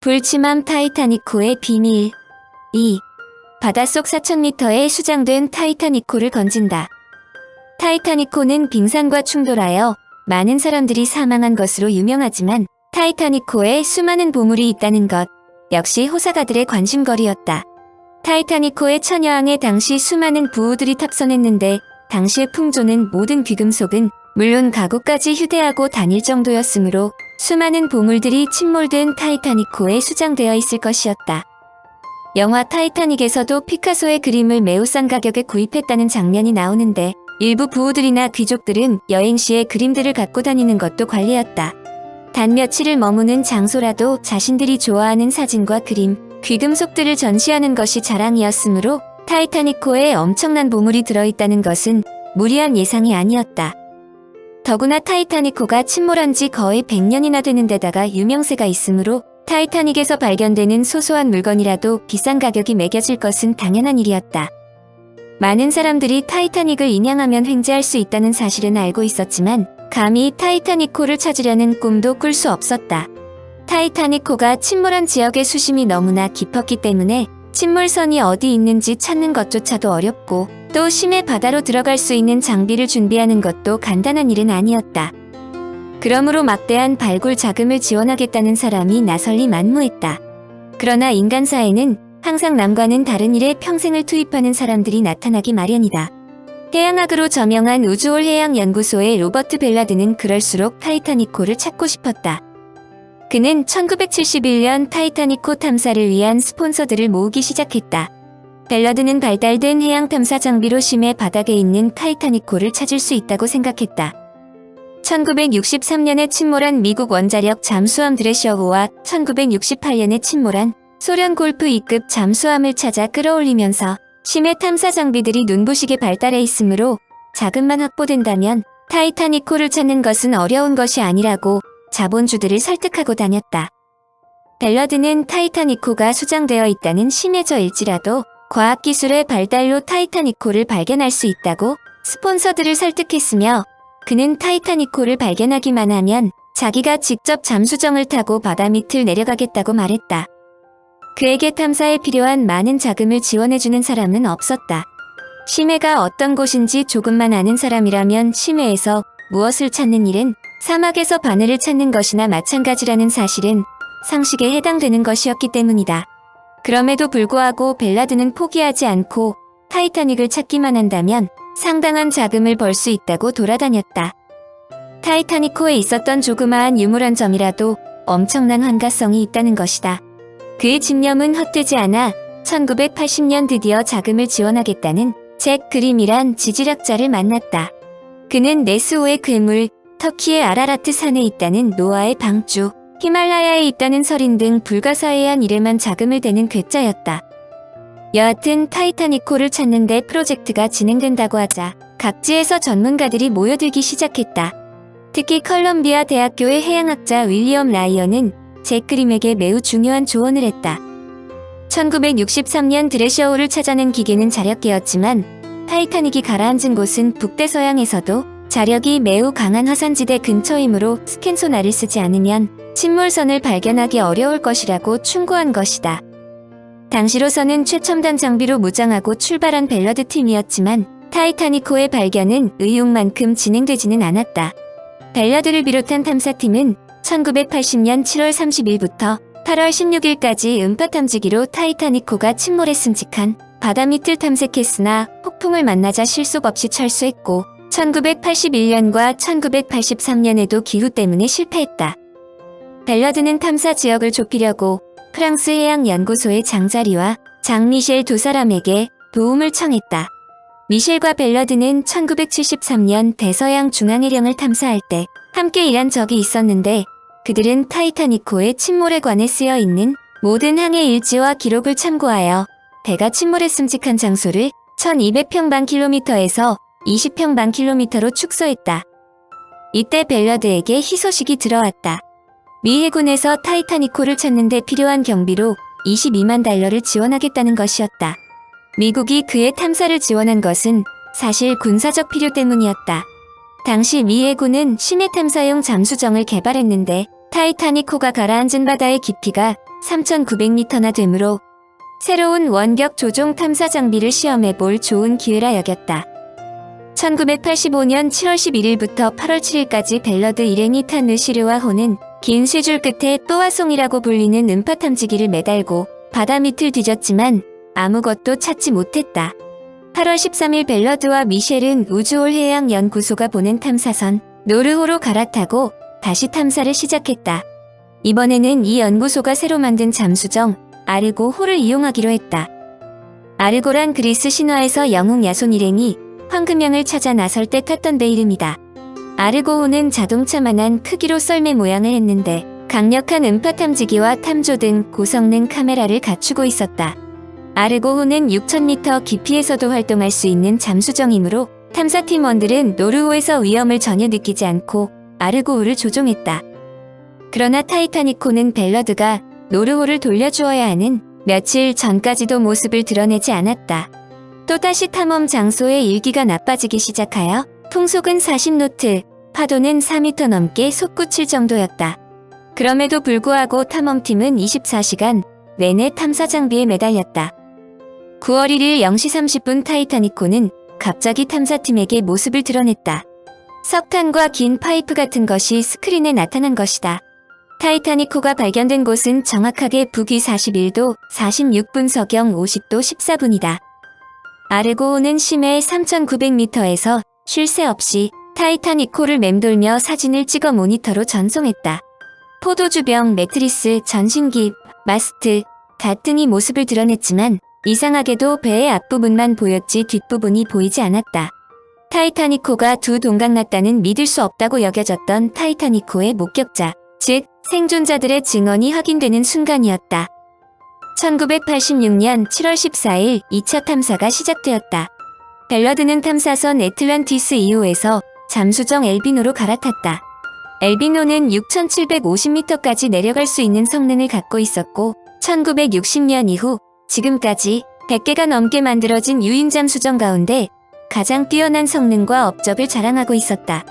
불침함 타이타닉호의 비밀. 2. 바닷속 4,000m에 수장된 타이타닉호를 건진다. 타이타닉호는 빙산과 충돌하여 많은 사람들이 사망한 것으로 유명하지만 타이타닉호에 수많은 보물이 있다는 것 역시 호사가들의 관심거리였다. 타이타닉호의 천여항에 당시 수많은 부호들이 탑선했는데 당시의 풍조는 모든 귀금속은 물론 가구까지 휴대하고 다닐 정도였으므로 수많은 보물들이 침몰된 타이타닉호에 수장되어 있을 것이었다. 영화 타이타닉에서도 피카소의 그림을 매우 싼 가격에 구입했다는 장면이 나오는데 일부 부호들이나 귀족들은 여행 시에 그림들을 갖고 다니는 것도 관례였다. 단 며칠을 머무는 장소라도 자신들이 좋아하는 사진과 그림, 귀금속들을 전시하는 것이 자랑이었으므로 타이타닉호에 엄청난 보물이 들어있다는 것은 무리한 예상이 아니었다. 더구나 타이타닉호가 침몰한 지 거의 100년이나 되는 데다가 유명세가 있으므로 타이타닉에서 발견되는 소소한 물건이라도 비싼 가격이 매겨질 것은 당연한 일이었다. 많은 사람들이 타이타닉을 인양하면 횡재할 수 있다는 사실은 알고 있었지만 감히 타이타닉호를 찾으려는 꿈도 꿀 수 없었다. 타이타닉호가 침몰한 지역의 수심이 너무나 깊었기 때문에 침몰선이 어디 있는지 찾는 것조차도 어렵고 또 심해 바다로 들어갈 수 있는 장비를 준비하는 것도 간단한 일은 아니었다. 그러므로 막대한 발굴 자금을 지원하겠다는 사람이 나설리 만무했다. 그러나 인간사에는 항상 남과는 다른 일에 평생을 투입하는 사람들이 나타나기 마련이다. 해양학으로 저명한 우주홀 해양연구소의 로버트 벨라드는 그럴수록 타이타닉호를 찾고 싶었다. 그는 1971년 타이타닉호 탐사를 위한 스폰서들을 모으기 시작했다. 벨라드는 발달된 해양 탐사 장비로 심해 바닥에 있는 타이타닉호를 찾을 수 있다고 생각했다. 1963년에 침몰한 미국 원자력 잠수함 드레셔호와 1968년에 침몰한 소련 골프 2급 잠수함을 찾아 끌어올리면서 심해 탐사 장비들이 눈부시게 발달해 있으므로 자금만 확보된다면 타이타닉호를 찾는 것은 어려운 것이 아니라고 자본주들을 설득하고 다녔다. 벨라드는 타이타닉호가 수장되어 있다는 심해저일지라도 과학기술의 발달로 타이타닉호를 발견할 수 있다고 스폰서들을 설득했으며 그는 타이타닉호를 발견하기만 하면 자기가 직접 잠수정을 타고 바다 밑을 내려가겠다고 말했다. 그에게 탐사에 필요한 많은 자금을 지원해주는 사람은 없었다. 심해가 어떤 곳인지 조금만 아는 사람이라면 심해에서 무엇을 찾는 일은 사막에서 바늘을 찾는 것이나 마찬가지라는 사실은 상식에 해당되는 것이었기 때문이다. 그럼에도 불구하고 벨라드는 포기하지 않고 타이타닉을 찾기만 한다면 상당한 자금을 벌 수 있다고 돌아다녔다. 타이타닉호에 있었던 조그마한 유물한 점이라도 엄청난 환가성이 있다는 것이다. 그의 집념은 헛되지 않아 1980년 드디어 자금을 지원하겠다는 잭 그림이란 지질학자를 만났다. 그는 네스호의 괴물, 터키의 아라라트 산에 있다는 노아의 방주, 히말라야에 있다는 설인 등 불가사의한 일에만 자금을 대는 괴짜였다. 여하튼 타이타닉호를 찾는데 프로젝트가 진행된다고 하자 각지에서 전문가들이 모여들기 시작했다. 특히 컬럼비아 대학교의 해양학자 윌리엄 라이언은 잭 그림에게 매우 중요한 조언을 했다. 1963년 드레셔호를 찾아낸 기계는 자력계였지만 타이타닉이 가라앉은 곳은 북대서양에서도 자력이 매우 강한 화산지대 근처이므로 스캔 소나를 쓰지 않으면 침몰선을 발견하기 어려울 것이라고 충고한 것이다. 당시로서는 최첨단 장비로 무장하고 출발한 벨라드 팀이었지만 타이타닉호의 발견은 의욕만큼 진행되지는 않았다. 벨라드를 비롯한 탐사팀은 1980년 7월 30일부터 8월 16일까지 음파 탐지기로 타이타닉호가 침몰했음 직한 바다 밑을 탐색했으나 폭풍을 만나자 실속 없이 철수했고 1981년과 1983년에도 기후 때문에 실패했다. 벨라드는 탐사 지역을 좁히려고 프랑스 해양연구소의 장자리와 장미셸 두 사람에게 도움을 청했다. 미셸과 벨라드는 1973년 대서양 중앙해령을 탐사할 때 함께 일한 적이 있었는데 그들은 타이타닉호의 침몰에 관해 쓰여 있는 모든 항해 일지와 기록을 참고하여 배가 침몰했음직한 장소를 1200평방킬로미터에서 20평방킬로미터로 축소했다. 이때 벨라드에게 희소식이 들어왔다. 미 해군에서 타이타닉호를 찾는데 필요한 경비로 $22만 달러를 지원하겠다는 것이었다. 미국이 그의 탐사를 지원한 것은 사실 군사적 필요 때문이었다. 당시 미 해군은 심해 탐사용 잠수정을 개발했는데 타이타닉호가 가라앉은 바다의 깊이가 3,900m나 되므로 새로운 원격 조종 탐사 장비를 시험해볼 좋은 기회라 여겼다. 1985년 7월 11일부터 8월 7일까지 벨러드 일행이 탄 느시르와 호는 긴 쇠줄 끝에 또아송이라고 불리는 음파 탐지기를 매달고 바다 밑을 뒤졌지만 아무것도 찾지 못했다. 8월 13일 벨러드와 미셸은 우주홀 해양연구소가 보낸 탐사선 노르호로 갈아타고 다시 탐사를 시작했다. 이번에는 이 연구소가 새로 만든 잠수정 아르고호를 이용하기로 했다. 아르고란 그리스 신화에서 영웅 야손 일행이 황금양을 찾아 나설 때 탔던 배 이름이다. 아르고호는 자동차만한 크기로 썰매 모양을 했는데 강력한 음파 탐지기와 탐조 등 고성능 카메라를 갖추고 있었다. 아르고호는 6,000m 깊이에서도 활동할 수 있는 잠수정이므로 탐사팀원들은 노르호에서 위험을 전혀 느끼지 않고 아르고호를 조종했다. 그러나 타이타닉호는 벨러드가 노르호를 돌려주어야 하는 며칠 전까지도 모습을 드러내지 않았다. 또다시 탐험 장소의 일기가 나빠지기 시작하여 풍속은 40노트, 파도는 4m 넘게 솟구칠 정도였다. 그럼에도 불구하고 탐험팀은 24시간 내내 탐사 장비에 매달렸다. 9월 1일 0시 30분 타이타닉호는 갑자기 탐사팀에게 모습을 드러냈다. 석탄과 긴 파이프 같은 것이 스크린에 나타난 것이다. 타이타닉호가 발견된 곳은 정확하게 북위 41도 46분 서경 50도 14분이다. 아르고호는 심해 3,900m에서 쉴 새 없이 타이타닉호를 맴돌며 사진을 찍어 모니터로 전송했다. 포도주병, 매트리스, 전신기, 마스트, 갓 등이 모습을 드러냈지만 이상하게도 배의 앞부분만 보였지 뒷부분이 보이지 않았다. 타이타닉호가 두 동강났다는 믿을 수 없다고 여겨졌던 타이타닉호의 목격자, 즉 생존자들의 증언이 확인되는 순간이었다. 1986년 7월 14일 2차 탐사가 시작되었다. 벨러드는 탐사선 애틀란티스 2호에서 잠수정 엘비노로 갈아탔다. 엘비노는 6,750m까지 내려갈 수 있는 성능을 갖고 있었고 1960년 이후 지금까지 100개가 넘게 만들어진 유인 잠수정 가운데 가장 뛰어난 성능과 업적을 자랑하고 있었다.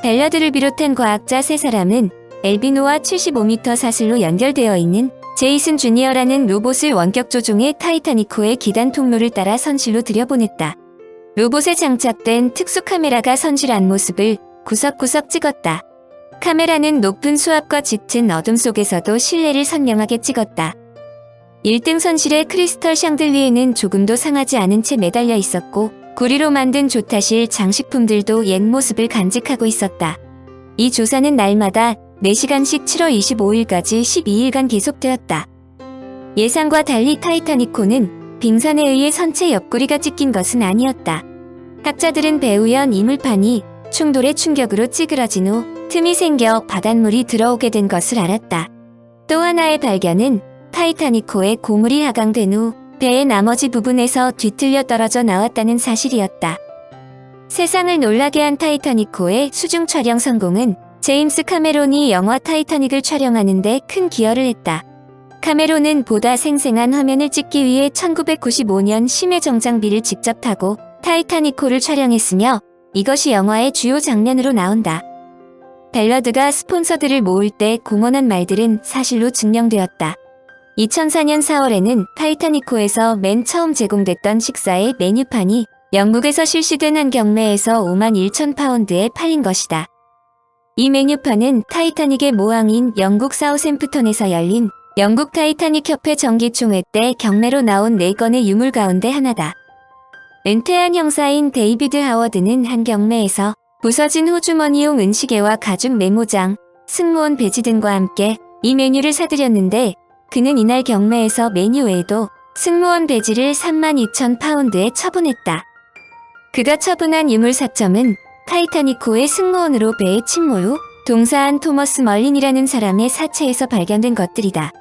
벨러드를 비롯한 과학자 3사람은 엘비노와 75m 사슬로 연결되어 있는 제이슨 주니어라는 로봇을 원격 조종해 타이타닉호의 기단 통로를 따라 선실로 들여보냈다. 로봇에 장착된 특수 카메라가 선실 안모습을 구석구석 찍었다. 카메라는 높은 수압과 짙은 어둠 속에서도 실내를 선명하게 찍었다. 1등 선실의 크리스털 샹들리에는 조금도 상하지 않은 채 매달려 있었고 구리로 만든 조타실 장식품들도 옛 모습을 간직하고 있었다. 이 조사는 날마다 4시간씩 7월 25일까지 12일간 계속되었다. 예상과 달리 타이타닉호는 빙산에 의해 선체 옆구리가 찢긴 것은 아니었다. 학자들은 배우연 이물판이 충돌의 충격으로 찌그러진 후 틈이 생겨 바닷물이 들어오게 된 것을 알았다. 또 하나의 발견은 타이타닉호의 고물이 하강된 후 배의 나머지 부분에서 뒤틀려 떨어져 나왔다는 사실이었다. 세상을 놀라게 한 타이타닉호의 수중 촬영 성공은 제임스 카메론이 영화 타이타닉을 촬영하는 데 큰 기여를 했다. 카메론은 보다 생생한 화면을 찍기 위해 1995년 심해 정장비를 직접 타고 타이타닉호를 촬영했으며 이것이 영화의 주요 장면으로 나온다. 벨러드가 스폰서들을 모을 때 공언한 말들은 사실로 증명되었다. 2004년 4월에는 타이타닉호에서 맨 처음 제공됐던 식사의 메뉴판이 영국에서 실시된 한 경매에서 51,000파운드에 팔린 것이다. 이 메뉴판은 타이타닉의 모항인 영국 사우샘프턴에서 열린 영국 타이타닉 협회 정기총회 때 경매로 나온 4건의 유물 가운데 하나다. 은퇴한 형사인 데이비드 하워드는 한 경매에서 부서진 호주머니용 은시계와 가죽 메모장, 승무원 배지 등과 함께 이 메뉴를 사들였는데 그는 이날 경매에서 메뉴 외에도 승무원 배지를 32,000파운드에 처분했다. 그가 처분한 유물 4점은 타이타닉호의 승무원으로 배에 침몰 후 동사한 토머스 멀린이라는 사람의 사체에서 발견된 것들이다.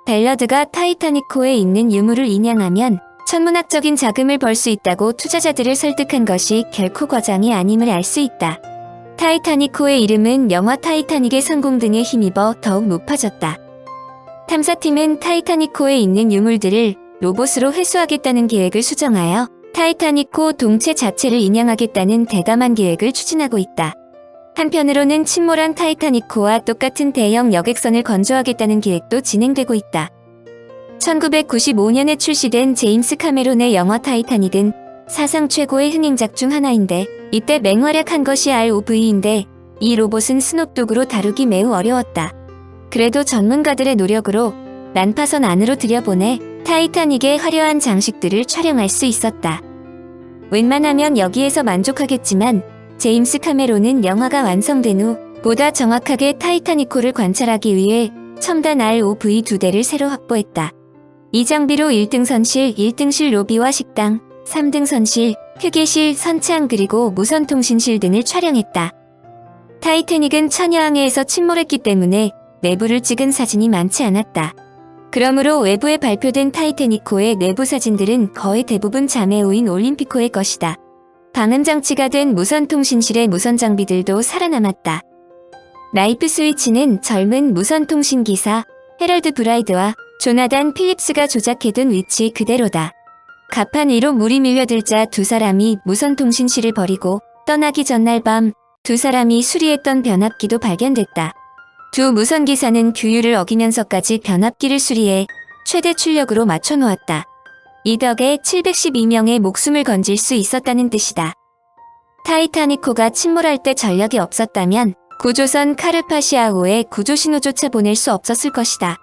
벨러드가 타이타닉호에 있는 유물을 인양하면 천문학적인 자금을 벌 수 있다고 투자자들을 설득한 것이 결코 과장이 아님을 알 수 있다. 타이타닉호의 이름은 영화 타이타닉의 성공 등에 힘입어 더욱 높아졌다. 탐사팀은 타이타닉호에 있는 유물들을 로봇으로 회수하겠다는 계획을 수정하여 타이타닉호 동체 자체를 인양하겠다는 대담한 계획을 추진하고 있다. 한편으로는 침몰한 타이타닉호와 똑같은 대형 여객선을 건조하겠다는 계획도 진행되고 있다. 1995년에 출시된 제임스 카메론의 영화 타이타닉은 사상 최고의 흥행작 중 하나인데 이때 맹활약한 것이 ROV인데 이 로봇은 스놉독으로 다루기 매우 어려웠다. 그래도 전문가들의 노력으로 난파선 안으로 들여보내 타이타닉의 화려한 장식들을 촬영할 수 있었다. 웬만하면 여기에서 만족하겠지만 제임스 카메론은 영화가 완성된 후 보다 정확하게 타이타닉호를 관찰하기 위해 첨단 ROV 2대를 새로 확보했다. 이 장비로 1등선실, 1등실 로비와 식당, 3등선실, 휴게실, 선창 그리고 무선통신실 등을 촬영했다. 타이타닉은 천여항해에서 침몰했기 때문에 내부를 찍은 사진이 많지 않았다. 그러므로 외부에 발표된 타이타닉호의 내부 사진들은 거의 대부분 자매호인 올림픽호의 것이다. 방음장치가 된 무선통신실의 무선 장비들도 살아남았다. 라이프 스위치는 젊은 무선통신기사 헤럴드 브라이드와 조나단 필립스가 조작해둔 위치 그대로다. 갑판 위로 물이 밀려들자 두 사람이 무선통신실을 버리고 떠나기 전날 밤 두 사람이 수리했던 변압기도 발견됐다. 두 무선기사는 규율을 어기면서까지 변압기를 수리해 최대 출력으로 맞춰놓았다. 이 덕에 712명의 목숨을 건질 수 있었다는 뜻이다. 타이타닉호가 침몰할 때 전력이 없었다면 고조선 카르파시아호에 구조신호조차 보낼 수 없었을 것이다.